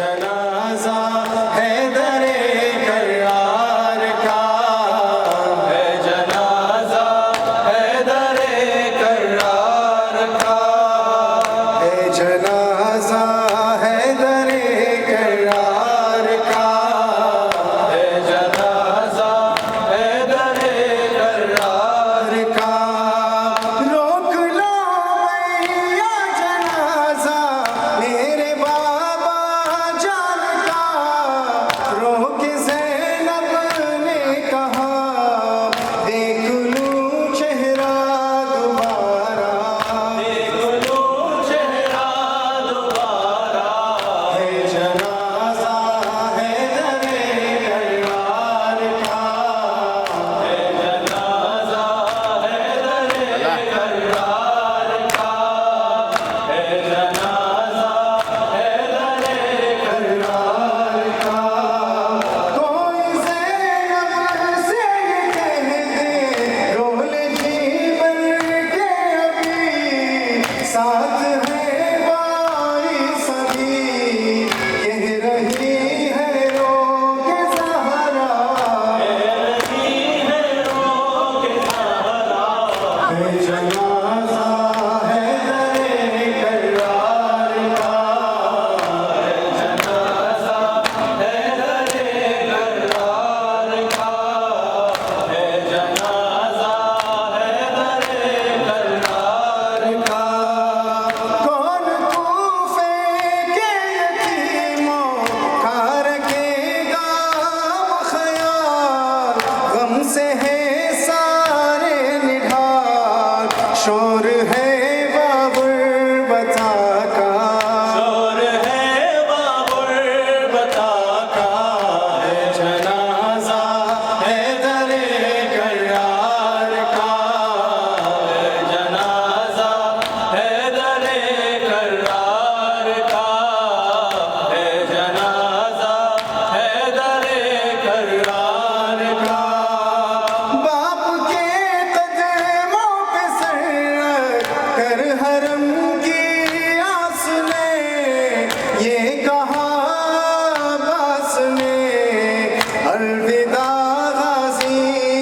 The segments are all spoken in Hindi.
जनाजा हैदरे कर्रार का, है जनाजा हैदरे कर्रार का, है जनाजा हैदरे कर्रार का, है जनाजा हैदरे कर्रार का। रोक लो भैया जनाजा मेरे बाबा जान का, रोक ज़ैनब ने कहा देख लूं चेहरा दोबारा, देख लूं चेहरा दोबारा, है जनाजा हैदरे कर्रार का, है जनाजा हैदरे कर्रार का, है जनाजा हैदरे कर्रार का। कोई ज़ैनब से ये कह दे रोल जीवन के अभी साथ है बाई सभी, कह रही है रो के सहारा, कह रही है रो के सहारा, है जनाजा हैदरे कर्रार का, है जनाजा हैदरे कर्रार का, है जनाजा हैदरे कर्रार का। कौन कूफे के यतीमों का रखेगा ख्याल, गम से है सारे निढाल, शोर है बाबुर बता का, शोर है बाबुर बता का, है जनाजा हैदरे कर्रार का, है जनाजा हैदरे कर्रार का, है जनाजा हैदरे कर्रार का। बाप के कदमों पे सर कर हरम की आस ने ये कहा बास ने, अलविदा गाजी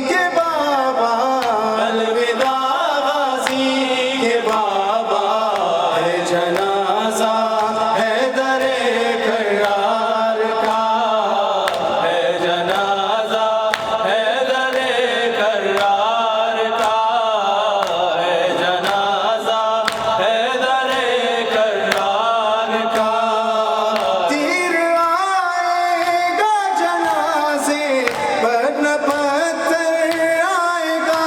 के बाबा, अलविदा गाजी के बाबा, है जनाजा हैदरे कर्रार का, है जनाजा हैदरे कर्रार का, है जनाजा हैदरे कर्रार का। तीर आएगा जनाजे पर न पत्थर आएगा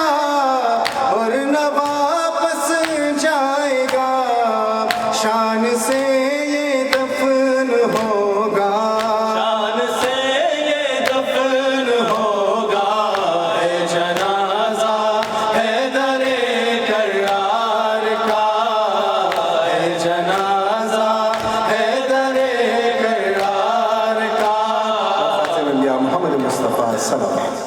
और न वापस जाएगा, शान से ये दफन होगा, शान से ये दफन होगा, है जनाजा हैदरे कर्रार का, है जनाजा हैदरे कर्रार का। मोहम्मद मुस्तफ़ा सल्लल्लाहु अलैहि वसल्लम।